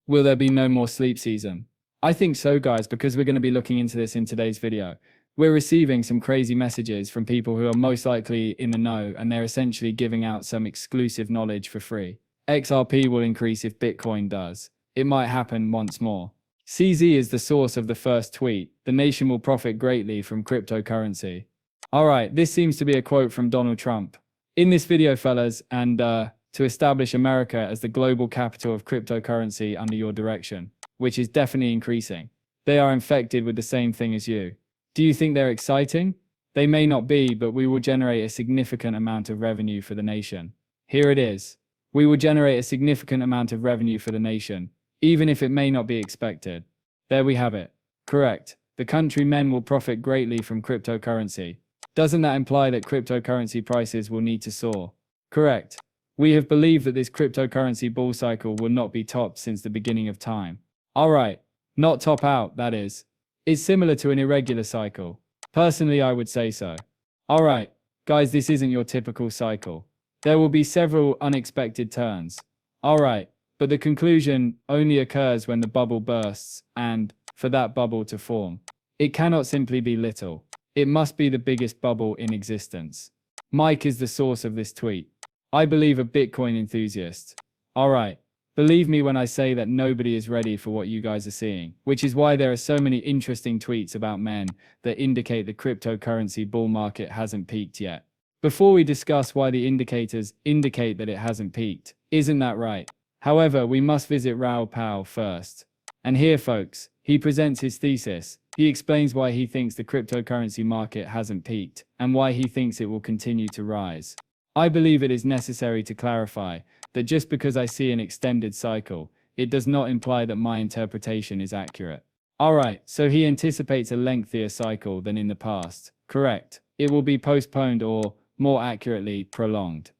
Will there be no more sleep season? I think so, guys, because we're going to be looking into this in today's video. We're receiving some crazy messages from people who are most likely in the know, and they're essentially giving out some exclusive knowledge for free. XRP will increase if Bitcoin does. It might happen once more. CZ is the source of the first tweet. The nation will profit greatly from cryptocurrency. Alright, this seems to be a quote from Donald Trump. In this video, fellas, and to establish America as the global capital of cryptocurrency under your direction, which is definitely increasing. They are infected with the same thing as you. Do you think they're exciting? They may not be, but we will generate a significant amount of revenue for the nation. Here it is. We will generate a significant amount of revenue for the nation, even if it may not be expected. There we have it. Correct. The countrymen will profit greatly from cryptocurrency. Doesn't that imply that cryptocurrency prices will need to soar? Correct. We have believed that this cryptocurrency bull cycle will not be topped since the beginning of time. Alright, not top out, that is. It's similar to an irregular cycle. Personally, I would say so. Alright, guys, this isn't your typical cycle. There will be several unexpected turns. Alright, but the conclusion only occurs when the bubble bursts, and, for that bubble to form, it cannot simply be little. It must be the biggest bubble in existence. Mike is the source of this tweet. I believe a Bitcoin enthusiast. Alright, believe me when I say that nobody is ready for what you guys are seeing, which is why there are so many interesting tweets about men that indicate the cryptocurrency bull market hasn't peaked yet. Before we discuss why the indicators indicate that it hasn't peaked, isn't that right? However, we must visit Raoul Pal first. And here, folks, he presents his thesis. He explains why he thinks the cryptocurrency market hasn't peaked, and why he thinks it will continue to rise. I believe it is necessary to clarify that just because I see an extended cycle, it does not imply that my interpretation is accurate. Alright, so he anticipates a lengthier cycle than in the past. Correct. It will be postponed or, more accurately, prolonged.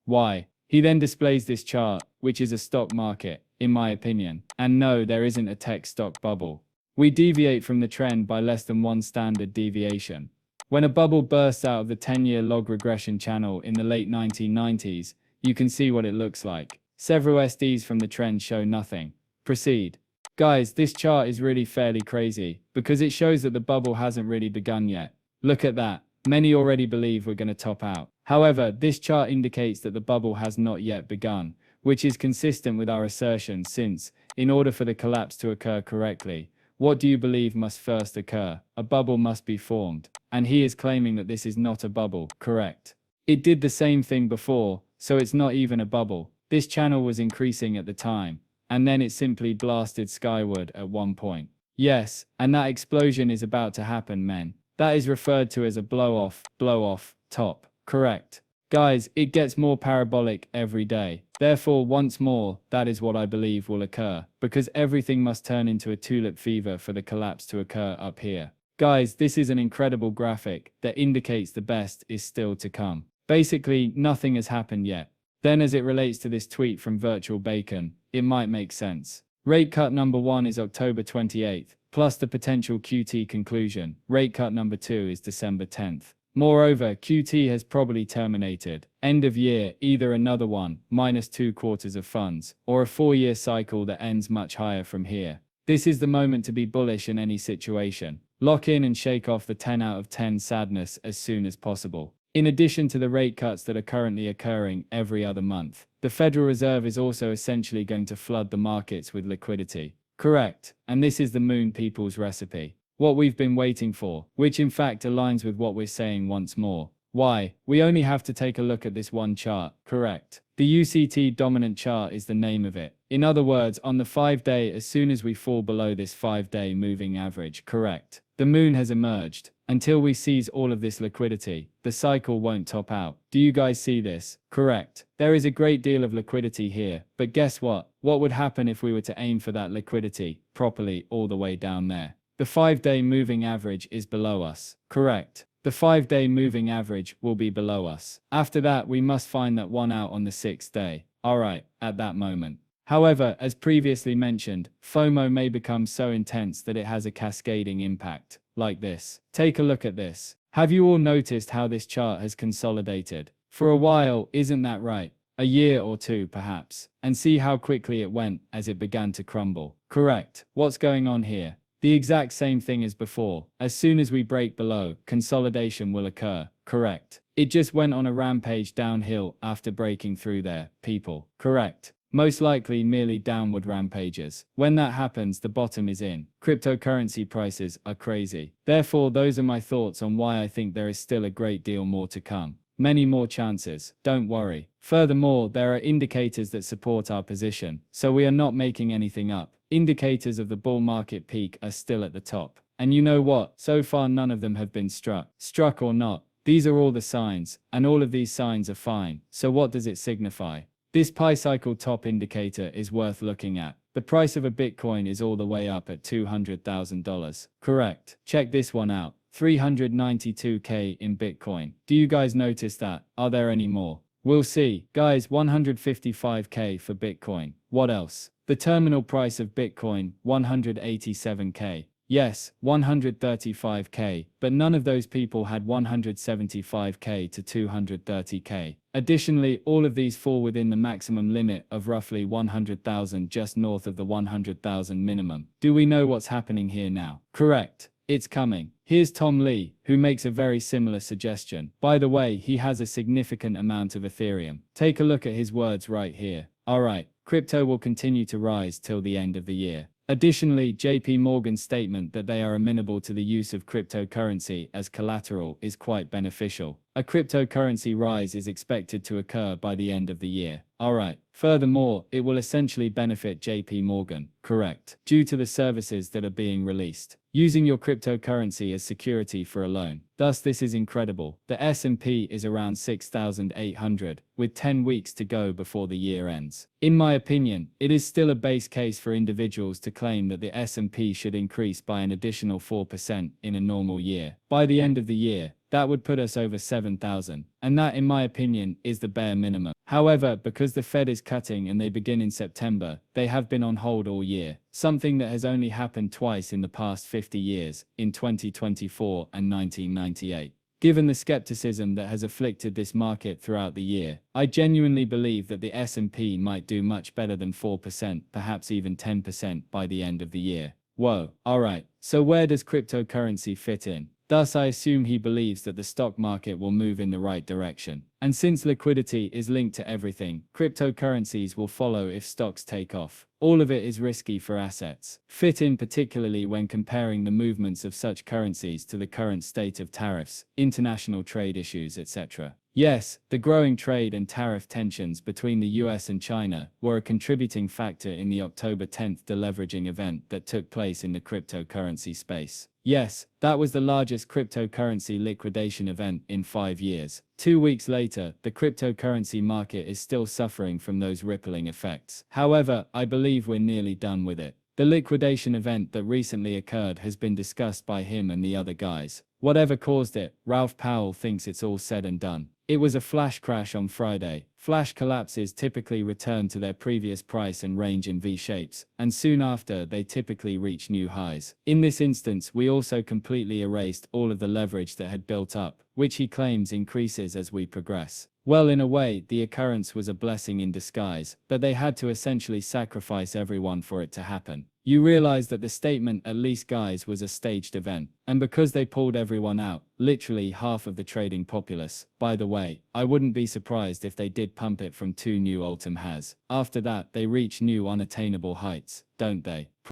Why? He then displays this chart, which is a stock market, in my opinion. And no, there isn't a tech stock bubble. We deviate from the trend by less than one standard deviation. When a bubble bursts out of the 10-year log regression channel in the late 1990s, you can see what it looks like. Several SDs from the trend show nothing. Proceed. Guys, this chart is really fairly crazy, because it shows that the bubble hasn't really begun yet. Look at that. Many already believe we're going to top out. However, this chart indicates that the bubble has not yet begun, which is consistent with our assertion since, in order for the collapse to occur correctly, what do you believe must first occur? A bubble must be formed. And he is claiming that this is not a bubble, correct? It did the same thing before, so it's not even a bubble. This channel was increasing at the time, and then it simply blasted skyward at one point. Yes, and that explosion is about to happen, men. That is referred to as a blow-off, top, correct? Guys, it gets more parabolic every day. Therefore, once more, that is what I believe will occur, because everything must turn into a tulip fever for the collapse to occur up here. Guys, this is an incredible graphic that indicates the best is still to come. Basically, nothing has happened yet. Then as it relates to this tweet from Virtual Bacon, it might make sense. Rate cut number 1 is October 28th, plus the potential QT conclusion. Rate cut number 2 is December 10th. Moreover, QT has probably terminated. End of year, either another one, minus 2 quarters of funds, or a 4-year cycle that ends much higher from here. This is the moment to be bullish in any situation. Lock in and shake off the 10 out of 10 sadness as soon as possible. In addition to the rate cuts that are currently occurring every other month, the Federal Reserve is also essentially going to flood the markets with liquidity. Correct. And this is the moon people's recipe. What we've been waiting for, which in fact aligns with what we're saying once more. Why? We only have to take a look at this one chart, correct? The UCT dominant chart is the name of it. In other words, on the 5-day, as soon as we fall below this 5-day moving average, correct? The moon has emerged. Until we seize all of this liquidity, the cycle won't top out. Do you guys see this? Correct. There is a great deal of liquidity here, but guess what? What would happen if we were to aim for that liquidity properly all the way down there? The 5-day moving average is below us. Correct. The 5-day moving average will be below us. After that, we must find that one out on the 6th day. Alright, at that moment. However, as previously mentioned, FOMO may become so intense that it has a cascading impact, like this. Take a look at this. Have you all noticed how this chart has consolidated? For a while, isn't that right? a year or two perhaps, and see how quickly it went as it began to crumble. Correct. What's going on here? The exact same thing as before. As soon as we break below, consolidation will occur. Correct. It just went on a rampage downhill after breaking through there, people. Correct. Most likely merely downward rampages. When that happens, the bottom is in. Cryptocurrency prices are crazy. Therefore, those are my thoughts on why I think there is still a great deal more to come. Many more chances, don't worry. Furthermore, there are indicators that support our position, so we are not making anything up. Indicators of the bull market peak are still at the top. And you know what? So far none of them have been struck. Struck or not, these are all the signs, and all of these signs are fine. So what does it signify? This pi cycle top indicator is worth looking at. The price of a Bitcoin is all the way up at $200,000. Correct. Check this one out. 392K in Bitcoin. Do you guys notice that? Are there any more? We'll see. Guys, 155K for Bitcoin. What else? The terminal price of Bitcoin, 187K. Yes, 135K, but none of those people had 175K to 230K. Additionally, all of these fall within the maximum limit of roughly 100,000, just north of the 100,000 minimum. Do we know what's happening here now? Correct. It's coming. Here's Tom Lee, who makes a very similar suggestion. By the way, he has a significant amount of Ethereum. Take a look at his words right here. Alright, crypto will continue to rise till the end of the year. Additionally, JP Morgan's statement that they are amenable to the use of cryptocurrency as collateral is quite beneficial. A cryptocurrency rise is expected to occur by the end of the year. Alright. Furthermore, it will essentially benefit JP Morgan, correct, due to the services that are being released, using your cryptocurrency as security for a loan. Thus, this is incredible. The S&P is around 6,800, with 10 weeks to go before the year ends. In my opinion, it is still a base case for individuals to claim that the S&P should increase by an additional 4% in a normal year. By the end of the year, that would put us over 7,000, and that, in my opinion, is the bare minimum. However, because the Fed is cutting and they begin in September, they have been on hold all year, something that has only happened twice in the past 50 years, in 2024 and 1998. Given the skepticism that has afflicted this market throughout the year, I genuinely believe that the S&P might do much better than 4%, perhaps even 10% by the end of the year. Whoa, alright, so where does cryptocurrency fit in? Thus, I assume he believes that the stock market will move in the right direction. And since liquidity is linked to everything, cryptocurrencies will follow if stocks take off. All of it is risky for assets. Fit in particularly when comparing the movements of such currencies to the current state of tariffs, international trade issues, etc. Yes, the growing trade and tariff tensions between the US and China were a contributing factor in the October 10th deleveraging event that took place in the cryptocurrency space. Yes, that was the largest cryptocurrency liquidation event in 5 years. 2 weeks later, the cryptocurrency market is still suffering from those rippling effects. However, I believe we're nearly done with it. The liquidation event that recently occurred has been discussed by him and the other guys. Whatever caused it, Ralph Powell thinks it's all said and done. It was a flash crash on Friday. Flash collapses typically return to their previous price and range in V-shapes, and soon after they typically reach new highs. In this instance, we also completely erased all of the leverage that had built up, which he claims increases as we progress. Well, in a way, the occurrence was a blessing in disguise, but they had to essentially sacrifice everyone for it to happen. You realize that the statement "at least guys" was a staged event, and because they pulled everyone out, literally half of the trading populace. By the way, I wouldn't be surprised if they did pump it from 2 new all-time highs. After that, they reach new unattainable heights, don't they?